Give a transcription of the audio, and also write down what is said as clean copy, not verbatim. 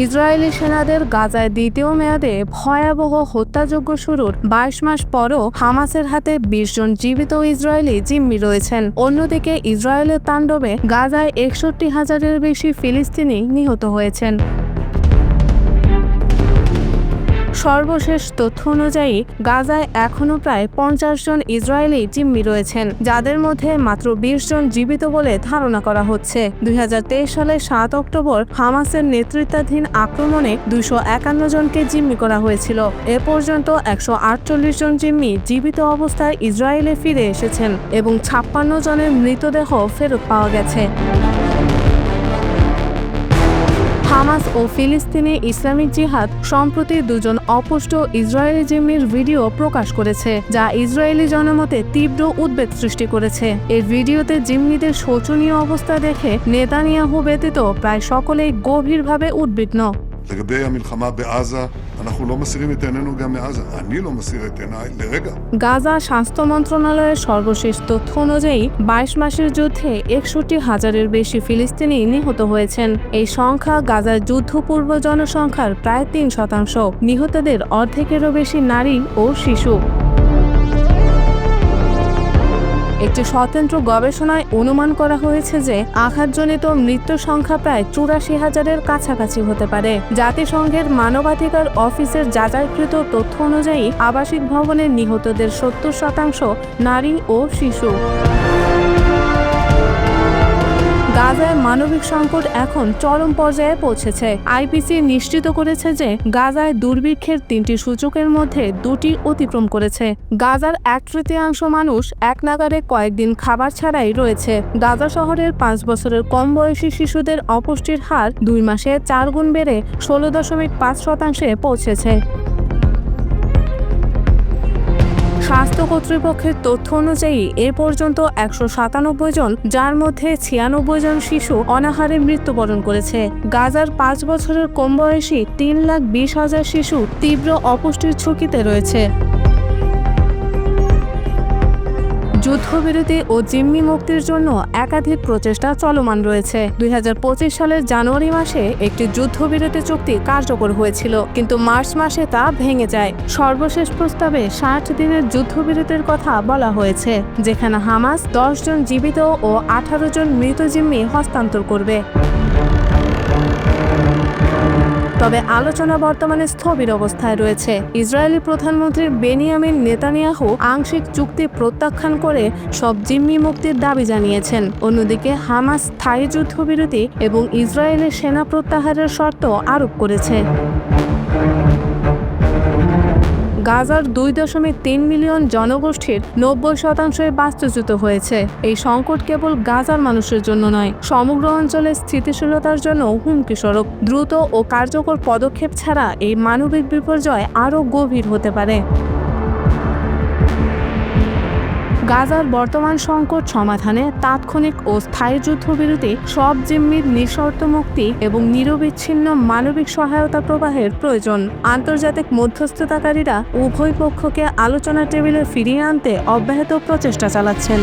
Israeli সেনাদের গাজায় দ্বিতীয় মেয়াদে ভয়াবহ হত্যাযজ্ঞ শুরুর ২২ মাস পরও হামাসের হাতে ২০ জন জীবিত ইসরায়েলি জিম্মি রয়েছেন। অন্যদিকে ইসরায়েলের তাণ্ডবে গাজায় ৬১,০০০-এর বেশি ফিলিস্তিনি নিহত হয়েছেন। সর্বশেষ তথ্য অনুযায়ী গাজায় এখনও প্রায় ৫০ জন ইসরায়েলি জিম্মি রয়েছেন, যাদের মধ্যে মাত্র ২০ জন জীবিত বলে ধারণা করা হচ্ছে। ২০২৩ সালের ৭ অক্টোবর হামাসের নেতৃত্বাধীন আক্রমণে ২৫১ জনকে জিম্মি করা হয়েছিল। এ পর্যন্ত ১৪৮ জন জিম্মি জীবিত অবস্থায় ইসরায়েলে ফিরে এসেছেন এবং ৫৬ জনের মৃতদেহ ফেরত পাওয়া গেছে। হামাস ও ফিলিস্তিনি ইসলামিক জিহাদ সম্প্রতি দুজন অপুষ্ট ইসরায়েলি জিম্মির ভিডিও প্রকাশ করেছে, যা ইসরায়েলি জনমতে তীব্র উদ্বেগ সৃষ্টি করেছে। এই ভিডিওতে জিম্মিদের শোচনীয় অবস্থা দেখে নেতানিয়াহু ব্যতীত প্রায় সকলেই গভীরভাবে উদ্বিগ্ন। לגבי המלחמה בעזה, אנחנו לא מסירים את עינינו גם מעזה. אני לא מסיר את עיניי לרגע. গাজা স্বাস্থ্য মন্ত্রণালয়ের সর্বশেষ তথ্য অনুযায়ী ২২ মাসের যুদ্ধে ৬১,০০০-এর বেশি ফিলিস্তিনি নিহত হয়েছেন। এই সংখ্যা গাজার যুদ্ধপূর্ব জনসংখ্যার প্রায় ৩%। নিহতদের অর্ধেকেরও বেশি নারী ও শিশু। একটি স্বতন্ত্র গবেষণায় অনুমান করা হয়েছে যে আঘাতজনিত মৃত্যুর সংখ্যা প্রায় ৮৪,০০০-এর কাছাকাছি হতে পারে। জাতিসংঘের মানবাধিকার অফিসের যাচাইকৃত তথ্য অনুযায়ী আবাসিক ভবনের নিহতদের ৭০% নারী ও শিশু। গাজায় মানবিক সংকট এখন চরম পর্যায়ে পৌঁছেছে। আইপিসি নিশ্চিত করেছে যে গাজায় দুর্ভিক্ষের ৩টি সূচকের মধ্যে ২টি অতিক্রম করেছে। গাজার ১/৩ মানুষ একনাগাড়ে কয়েকদিন খাবার ছাড়াই রয়েছে। গাজা শহরের ৫ বছরের কম বয়সী শিশুদের অপুষ্টির হার ২ মাসে ৪ গুণ বেড়ে ১৬.৫%-এ পৌঁছেছে। স্বাস্থ্য কর্তৃপক্ষের তথ্য অনুযায়ী এ পর্যন্ত ১৯৭ জন, যার মধ্যে ৯৬ জন শিশু অনাহারে মৃত্যুবরণ করেছে। গাজার ৫ বছরের কম বয়সী ৩,২০,০০০ শিশু তীব্র অপুষ্টির ঝুঁকিতে রয়েছে। যুদ্ধবিরতি ও জিম্মি মুক্তির জন্য একাধিক প্রচেষ্টা চলমান রয়েছে। ২০২৫ সালের জানুয়ারি মাসে একটি যুদ্ধবিরতি চুক্তি কার্যকর হয়েছিল, কিন্তু মার্চ মাসে তা ভেঙে যায়। সর্বশেষ প্রস্তাবে ৬০ দিনের যুদ্ধবিরতির কথা বলা হয়েছে, যেখানে হামাস ১০ জন জীবিত ও ১৮ জন মৃত জিম্মি হস্তান্তর করবে। তবে আলোচনা বর্তমানে স্থবির অবস্থায় রয়েছে। ইসরায়েলি প্রধানমন্ত্রী বেনিয়ামিন নেতানিয়াহু আংশিক চুক্তি প্রত্যাখ্যান করে সব জিম্মি মুক্তির দাবি জানিয়েছেন। অন্যদিকে হামাস স্থায়ী যুদ্ধবিরতি এবং ইসরায়েলের সেনা প্রত্যাহারের শর্ত আরোপ করেছে। গাজার ২.৩ মিলিয়ন জনগোষ্ঠীর ৯০% বাস্তুচ্যুত হয়েছে। এই সংকট কেবল গাজার মানুষের জন্য নয়, সমগ্র অঞ্চলের স্থিতিশীলতার জন্য হুমকিস্বরূপ। দ্রুত ও কার্যকর পদক্ষেপ ছাড়া এই মানবিক বিপর্যয় আরও গভীর হতে পারে। গাজার বর্তমান সংকট সমাধানে তাৎক্ষণিক ও স্থায়ী যুদ্ধবিরতি, সব জিম্মির নিঃশর্ত মুক্তি এবং নিরবিচ্ছিন্ন মানবিক সহায়তা প্রবাহের প্রয়োজন। আন্তর্জাতিক মধ্যস্থতাকারীরা উভয় পক্ষকে আলোচনার টেবিলে ফিরিয়ে আনতে অব্যাহত প্রচেষ্টা চালাচ্ছেন।